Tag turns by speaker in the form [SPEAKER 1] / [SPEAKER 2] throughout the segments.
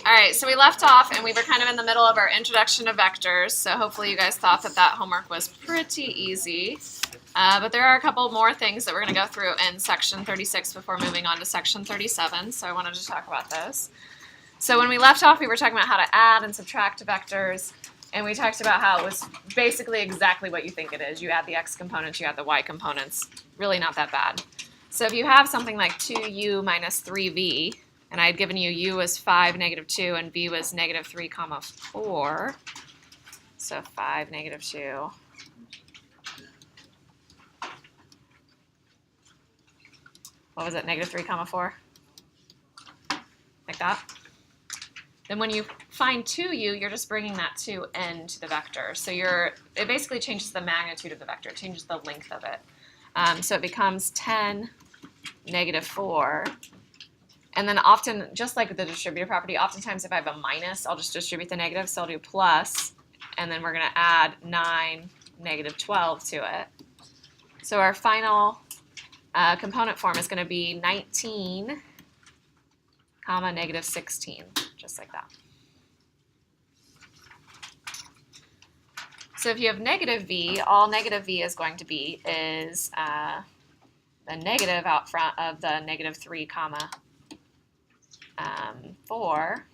[SPEAKER 1] All right, so we left off and we were kind of in the middle of our introduction to vectors, so hopefully you guys thought that that homework was pretty easy. But there are a couple more things that we're going to go through in section 36 before moving on to section 37, so I wanted to talk about those. So when we left off, we were talking about how to add and subtract vectors, and we talked about how it was basically exactly what you think it is. You add the x components, you add the y components. Really not that bad. So if you have something like 2u minus 3v, and I had given you u was 5, negative 2, and v was negative 3, comma 4. So 5, negative 2. What was it, negative 3, comma 4? Like that. Then when you find 2u, you're just bringing that 2n to the vector. So it basically changes the magnitude of the vector. It changes the length of it. So it becomes 10, negative 4. And then often, just like the distributive property, oftentimes if I have a minus, I'll just distribute the negative. So I'll do plus, and then we're going to add 9, negative 12 to it. So our final component form is going to be 19, comma, negative 16, just like that. So if you have negative v, all negative v is going to be is the negative out front of the negative 3, comma 4.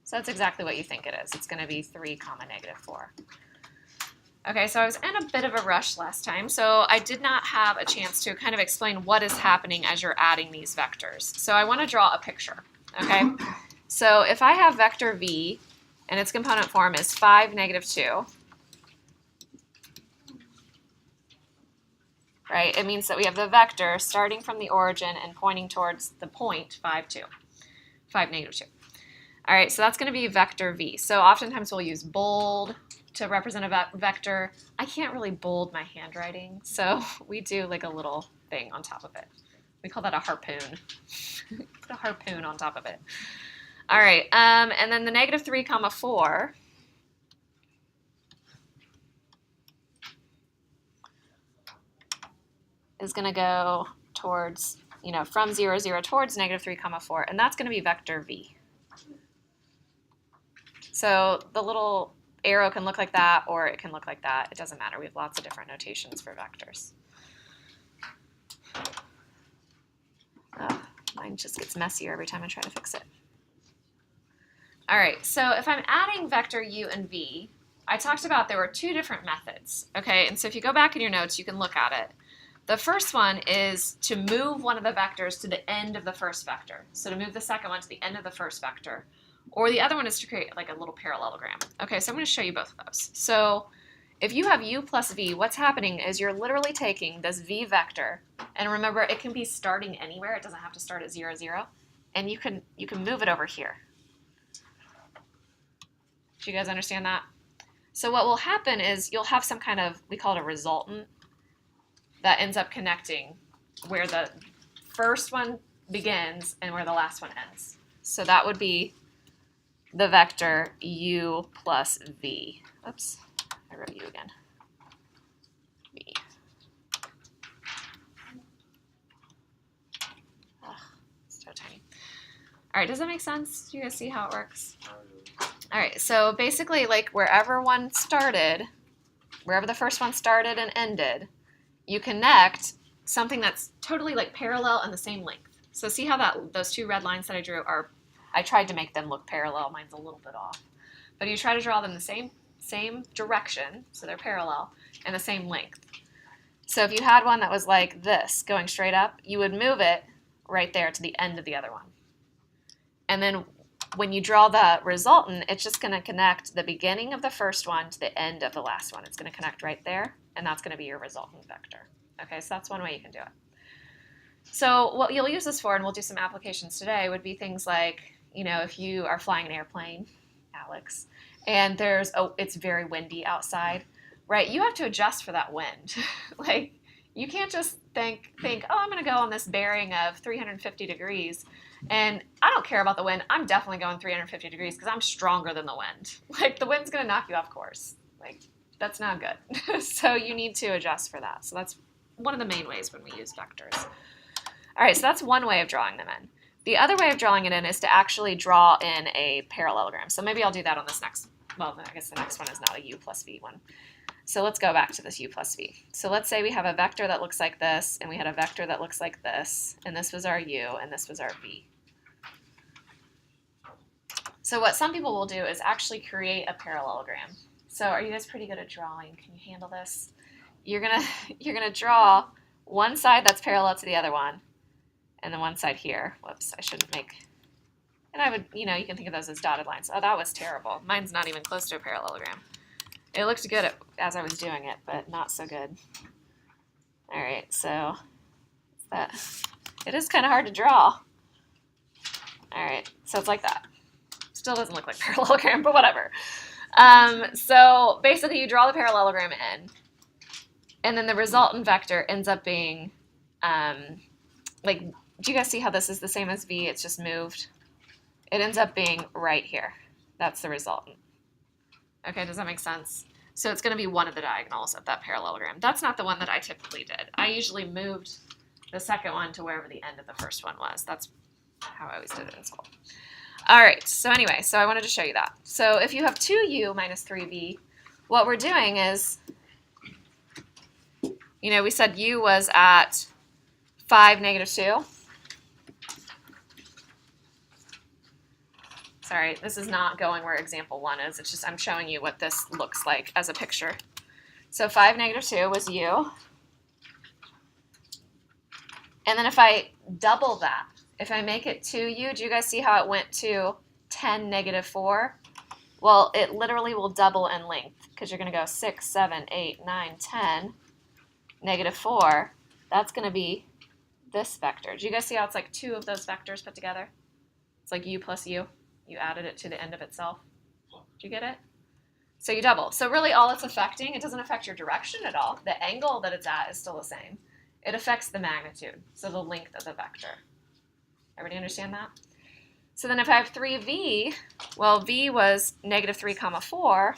[SPEAKER 1] So that's exactly what you think it is. It's going to be 3, comma, negative 4. Okay, so I was in a bit of a rush last time, so I did not have a chance to kind of explain what is happening as you're adding these vectors. So I want to draw a picture, okay? So if I have vector v, and its component form is 5, negative 2, right? It means that we have the vector starting from the origin and pointing towards the point 5, 2. 5, negative 2. All right, so that's going to be vector v. So oftentimes we'll use bold to represent a vector. I can't really bold my handwriting, so we do like a little thing on top of it. We call that a harpoon. Put a harpoon on top of it. All right, and then the negative 3, comma 4. Is going to go towards, from 0, 0 towards negative 3, comma 4, and that's going to be vector v. So the little arrow can look like that, or it can look like that. It doesn't matter. We have lots of different notations for vectors. Oh, mine just gets messier every time I try to fix it. All right, so if I'm adding vector u and v, I talked about there were two different methods, okay? And so if you go back in your notes, you can look at it. The first one is to move one of the vectors to the end of the first vector. So to move the second one to the end of the first vector. Or the other one is to create like a little parallelogram. Okay, so I'm going to show you both of those. So if you have u plus v, what's happening is you're literally taking this v vector, and remember it can be starting anywhere. It doesn't have to start at 0, 0. And you can move it over here. Do you guys understand that? So what will happen is you'll have some kind of, we call it a resultant, that ends up connecting where the first one begins and where the last one ends. So that would be the vector u plus v. Oops, I wrote u again. V. Ugh, so tiny. All right, does that make sense? Do you guys see how it works? All right, so basically like wherever the first one started and ended, you connect something that's totally like parallel and the same length. So see how those two red lines that I drew I tried to make them look parallel. Mine's a little bit off. But you try to draw them the same direction, so they're parallel, and the same length. So if you had one that was like this, going straight up, you would move it right there to the end of the other one. And then when you draw the resultant, it's just going to connect the beginning of the first one to the end of the last one. It's going to connect right there, and that's going to be your resultant vector. Okay, so that's one way you can do it. So what you'll use this for, and we'll do some applications today, would be things like, if you are flying an airplane, Alex, and it's very windy outside, right? You have to adjust for that wind. Like, you can't just think, oh, I'm going to go on this bearing of 350 degrees, and I don't care about the wind. I'm definitely going 350 degrees because I'm stronger than the wind. Like, the wind's going to knock you off course. Like, that's not good. So you need to adjust for that. So that's one of the main ways when we use vectors. All right, so that's one way of drawing them in. The other way of drawing it in is to actually draw in a parallelogram. So maybe I'll do that on this next, well, I guess the next one is not a u plus v one. So let's go back to this u plus v. So let's say we have a vector that looks like this, and we had a vector that looks like this, and this was our u, and this was our v. So what some people will do is actually create a parallelogram. So are you guys pretty good at drawing? Can you handle this? You're gonna draw one side that's parallel to the other one, and then one side here. Whoops, I shouldn't make. And I would, you can think of those as dotted lines. Oh, that was terrible. Mine's not even close to a parallelogram. It looked good as I was doing it, but not so good. All right, so it is kind of hard to draw. All right, so it's like that. Still doesn't look like parallelogram, but whatever. So basically, you draw the parallelogram in, and then the resultant vector ends up being, like, do you guys see how this is the same as v? It's just moved. It ends up being right here. That's the resultant. Okay, does that make sense? So it's going to be one of the diagonals of that parallelogram. That's not the one that I typically did. I usually moved the second one to wherever the end of the first one was. That's how I always did it in school. All right, so anyway, so I wanted to show you that. So if you have 2u minus 3v, what we're doing is, we said u was at 5, negative 2. Sorry, this is not going where example 1 is. It's just I'm showing you what this looks like as a picture. So 5, negative 2 was u. And then if I double that, if I make it 2u, do you guys see how it went to 10, negative 4? Well, it literally will double in length because you're going to go 6, 7, 8, 9, 10, negative 4. That's going to be this vector. Do you guys see how it's like two of those vectors put together? It's like u plus u. You added it to the end of itself. Do you get it? So you double. So really all it's affecting, it doesn't affect your direction at all. The angle that it's at is still the same. It affects the magnitude, so the length of the vector. Everybody understand that? So then if I have 3v, well, v was negative 3 comma 4.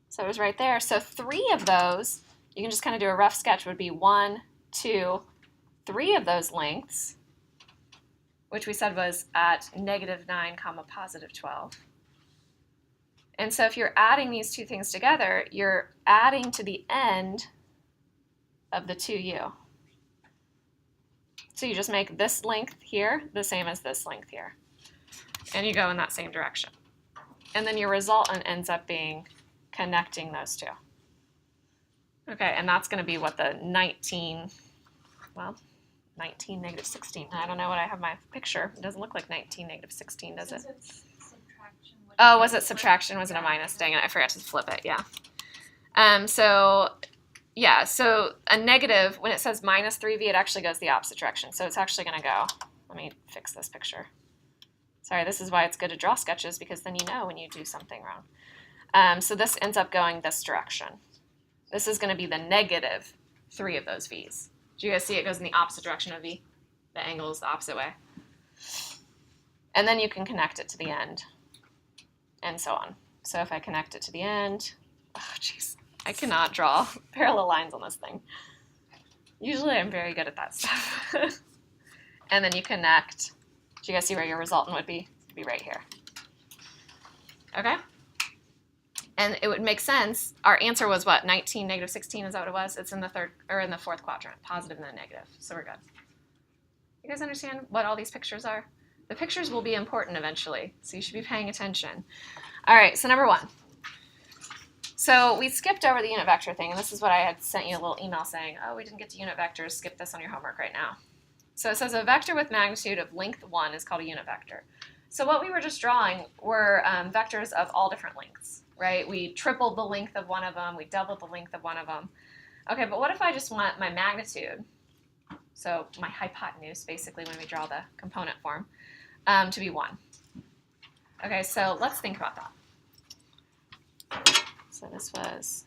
[SPEAKER 1] So it was right there. So 3 of those, you can just kind of do a rough sketch, would be 1, 2, 3 of those lengths, which we said was at negative 9 comma positive 12. And so if you're adding these two things together, you're adding to the end of the 2u. So you just make this length here the same as this length here. And you go in that same direction. And then your resultant ends up being connecting those two. Okay, and that's going to be what the 19, negative 16. I don't know what I have my picture. It doesn't look like 19, negative 16, does it? Oh, was it subtraction? Was it a minus? Dang it, I forgot to flip it, yeah. So a negative, when it says minus 3v, it actually goes the opposite direction. So it's actually going to go, let me fix this picture. Sorry, this is why it's good to draw sketches, because then you know when you do something wrong. So this ends up going this direction. This is going to be the negative 3 of those v's. Do you guys see it goes in the opposite direction of v? The angle is the opposite way. And then you can connect it to the end, and so on. So if I connect it to the end, oh jeez, I cannot draw parallel lines on this thing. Usually I'm very good at that stuff. And then you connect. Do you guys see where your resultant would be? It'd be right here. Okay? And it would make sense. Our answer was what? 19, negative 16, is that what it was? It's in the third or in the fourth quadrant, positive and then negative. So we're good. You guys understand what all these pictures are? The pictures will be important eventually, so you should be paying attention. All right, so number 1. So we skipped over the unit vector thing, and this is what I had sent you a little email saying, oh, we didn't get to unit vectors, skip this on your homework right now. So it says a vector with magnitude of length 1 is called a unit vector. So what we were just drawing were vectors of all different lengths, right? We tripled the length of one of them, we doubled the length of one of them. Okay, but what if I just want my magnitude, so my hypotenuse, basically, when we draw the component form, to be 1. Okay, so let's think about that. So that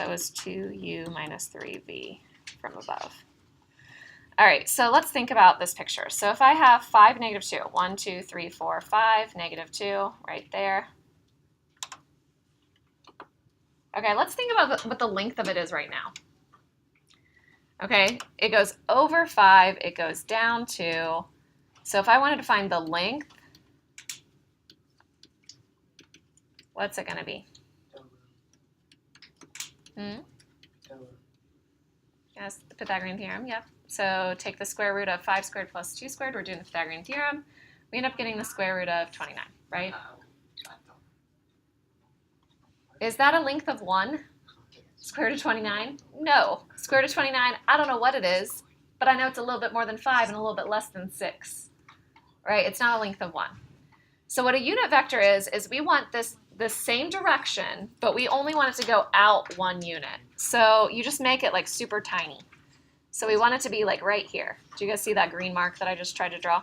[SPEAKER 1] was 2u minus 3v from above. All right, so let's think about this picture. So if I have 5, negative 2, 1, 2, 3, 4, 5, negative 2, right there. Okay, let's think about what the length of it is right now. Okay, it goes over 5, it goes down 2. So if I wanted to find the length, what's it going to be? Yes, the Pythagorean Theorem, yep. So take the square root of 5 squared plus 2 squared. We're doing the Pythagorean Theorem. We end up getting the square root of 29, right? Is that a length of 1? Square root of 29? No. Square root of 29, I don't know what it is, but I know it's a little bit more than 5 and a little bit less than 6, right? It's not a length of 1. So what a unit vector is we want the same direction, but we only want it to go out 1 unit. So you just make it like super tiny. So we want it to be like right here. Do you guys see that green mark that I just tried to draw?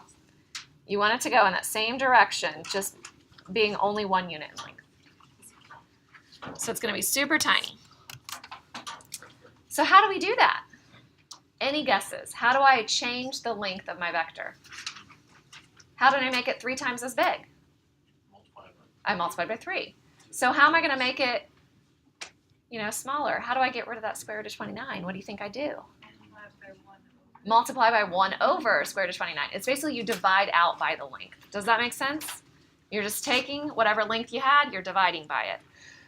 [SPEAKER 1] You want it to go in that same direction, just being only 1 unit in length. So it's going to be super tiny. So how do we do that? Any guesses? How do I change the length of my vector? How did I make it 3 times as big? I multiplied by 3. So how am I going to make it, smaller? How do I get rid of that square root of 29? What do you think I do? Multiply by 1 over square root of 29. It's basically you divide out by the length. Does that make sense? You're just taking whatever length you had, you're dividing by it.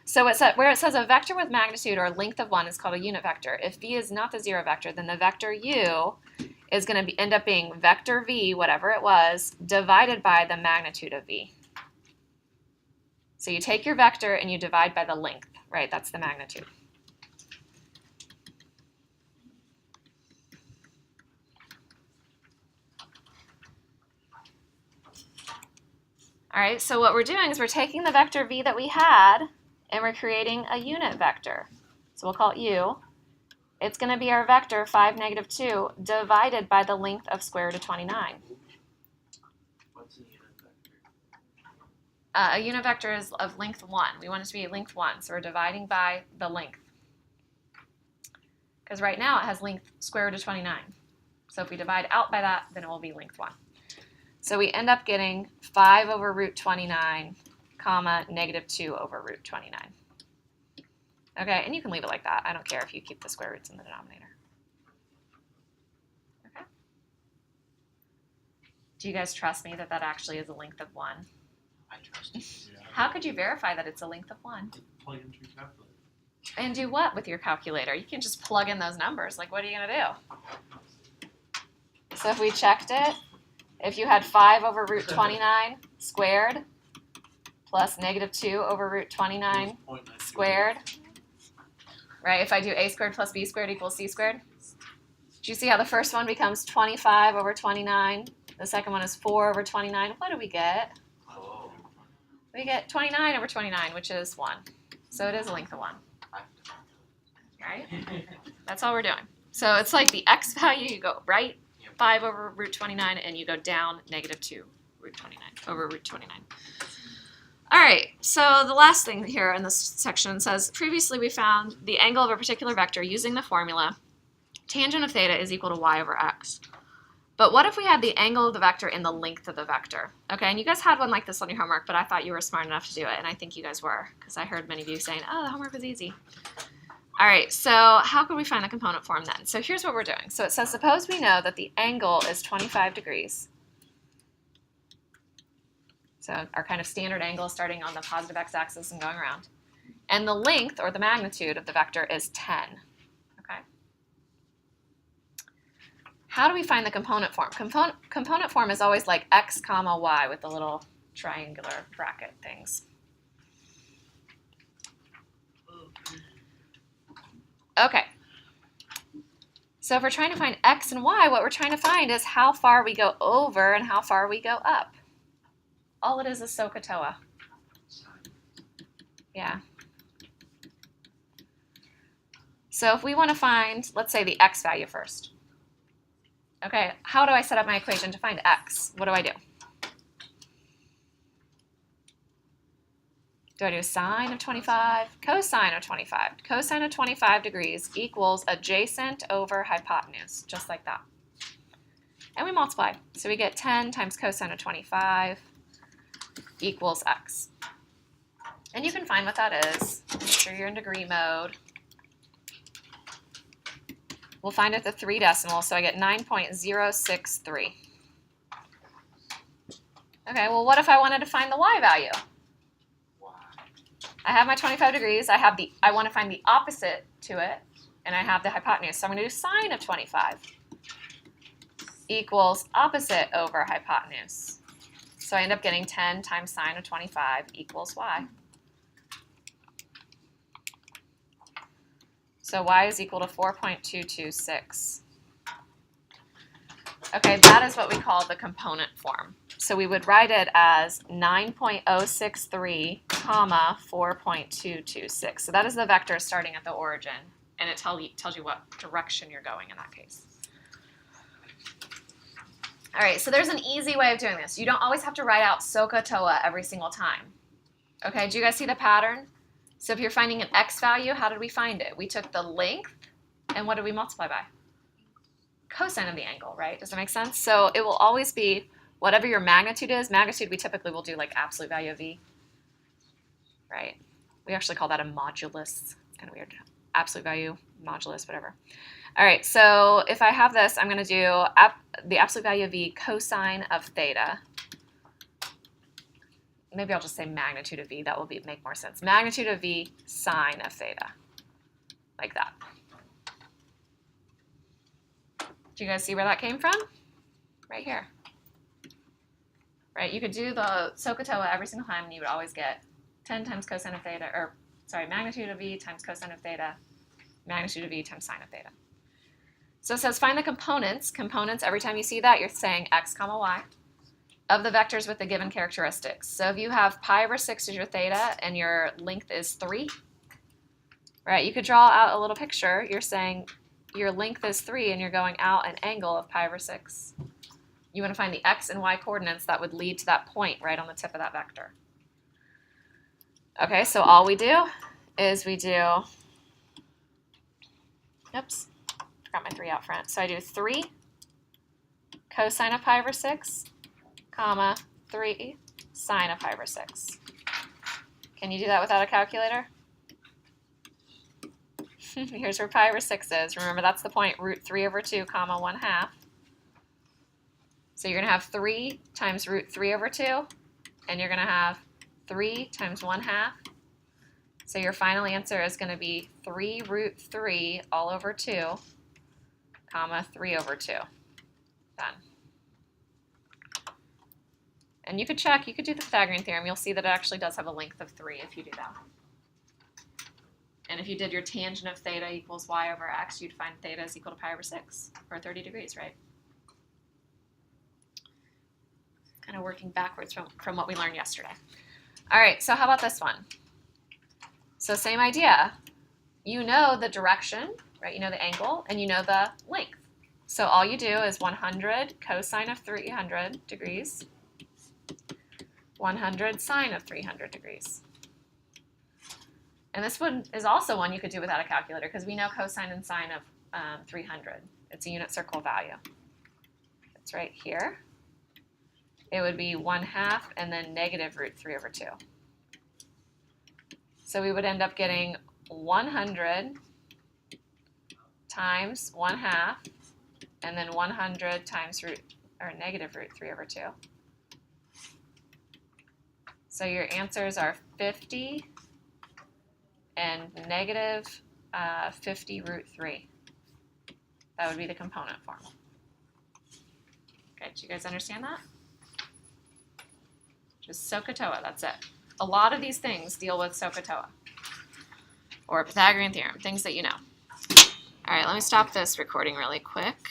[SPEAKER 1] So where it says a vector with magnitude or length of 1 is called a unit vector. If v is not the 0 vector, then the vector u is going to end up being vector v, whatever it was, divided by the magnitude of v. So you take your vector and you divide by the length, right? That's the magnitude. All right, so what we're doing is we're taking the vector v that we had and we're creating a unit vector. So we'll call it u. It's going to be our vector 5, negative 2 divided by the length of square root of 29.
[SPEAKER 2] What's a unit vector?
[SPEAKER 1] A unit vector is of length 1. We want it to be length 1, so we're dividing by the length. Because right now it has length square root of 29. So if we divide out by that, then it will be length 1. So we end up getting 5 over root 29, comma, negative 2 over root 29. Okay, and you can leave it like that. I don't care if you keep the square roots in the denominator. Okay. Do you guys trust me that that actually is a length of 1?
[SPEAKER 2] I trust you.
[SPEAKER 3] Yeah.
[SPEAKER 1] How could you verify that it's a length of 1?
[SPEAKER 3] Plug into your calculator.
[SPEAKER 1] And do what with your calculator? You can just plug in those numbers. Like, what are you going to do? So if we checked it, if you had 5 over root 29 squared plus negative 2 over root 29 squared, right? If I do a squared plus b squared equals c squared, do you see how the first one becomes 25 over 29? The second one is 4 over 29. What do we get?
[SPEAKER 2] Oh.
[SPEAKER 1] We get 29 over 29, which is 1. So it is a length of 1. Right? That's all we're doing. So it's like the x value, you go right 5 over root 29, and you go down negative 2 root 29 over root 29. All right, so the last thing here in this section says, previously we found the angle of a particular vector using the formula tangent of theta is equal to y over x. But what if we had the angle of the vector in the length of the vector? Okay, and you guys had one like this on your homework, but I thought you were smart enough to do it, and I think you guys were, because I heard many of you saying, oh, the homework was easy. All right, so how could we find the component form then? So here's what we're doing. So it says, suppose we know that the angle is 25 degrees. So our kind of standard angle starting on the positive x-axis and going around. And the length, or the magnitude, of the vector is 10. Okay. How do we find the component form? Component form is always like x comma y with the little triangular bracket things. Okay. So if we're trying to find x and y, what we're trying to find is how far we go over and how far we go up. All it is SOHCAHTOA. Yeah. So if we want to find, let's say, the x value first. Okay, how do I set up my equation to find x? What do? Do I do sine of 25? Cosine of 25. Cosine of 25 degrees equals adjacent over hypotenuse, just like that. And we multiply. So we get 10 times cosine of 25 equals x. And you can find what that is. Make sure you're in degree mode. We'll find it at the 3 decimals, so I get 9.063. Okay, well, what if I wanted to find the y value?
[SPEAKER 2] Why?
[SPEAKER 1] I have my 25 degrees. I want to find the opposite to it, and I have the hypotenuse. So I'm going to do sine of 25 equals opposite over hypotenuse. So I end up getting 10 times sine of 25 equals y. So y is equal to 4.226. Okay, that is what we call the component form. So we would write it as 9.063, comma 4.226. So that is the vector starting at the origin, and it tells you what direction you're going in that case. All right, so there's an easy way of doing this. You don't always have to write out SOHCAHTOA every single time. Okay, do you guys see the pattern? So if you're finding an x value, how did we find it? We took the length, and what did we multiply by? Cosine of the angle, right? Does that make sense? So it will always be whatever your magnitude is. Magnitude, we typically will do like absolute value of v, right? We actually call that a modulus. It's kind of weird. Absolute value, modulus, whatever. All right, so if I have this, I'm going to do the absolute value of v cosine of theta. Maybe I'll just say magnitude of v. That will make more sense. Magnitude of v sine of theta, like that. Do you guys see where that came from? Right here. Right, you could do the SOHCAHTOA every single time, and you would always get 10 times cosine of theta, or sorry, magnitude of v times cosine of theta, magnitude of v times sine of theta. So it says find the components. Components, every time you see that, you're saying x comma y of the vectors with the given characteristics. So if you have pi over 6 as your theta and your length is 3, right, you could draw out a little picture. You're saying your length is 3 and you're going out an angle of pi over 6. You want to find the x and y coordinates that would lead to that point right on the tip of that vector. Okay, so all we do is we do, oops, forgot my 3 out front. So I do 3 cosine of pi over 6, comma, 3 sine of pi over 6. Can you do that without a calculator? Here's where pi over 6 is. Remember, that's the point, root 3 over 2, comma, 1/2. So you're going to have 3 times root 3 over 2, and you're going to have 3 times 1/2. So your final answer is going to be 3 root 3 all over 2, comma, 3 over 2. Done. And you could check, you could do the Pythagorean Theorem. You'll see that it actually does have a length of 3 if you do that. And if you did your tangent of theta equals y over x, you'd find theta is equal to pi over 6, or 30 degrees, right? Kind of working backwards from what we learned yesterday. All right, so how about this one? So same idea. You know the direction, right? You know the angle, and you know the length. So all you do is 100 cosine of 300 degrees, 100 sine of 300 degrees. And this one is also one you could do without a calculator because we know cosine and sine of 300. It's a unit circle value. It's right here. It would be 1/2 and then negative root 3 over 2. So we would end up getting 100 times 1/2 and then 100 times negative root 3 over 2. So your answers are 50 and negative 50 root 3. That would be the component form. Okay, do you guys understand that? Just SOHCAHTOA, that's it. A lot of these things deal with SOHCAHTOA or Pythagorean Theorem, things that you know. All right, let me stop this recording really quick.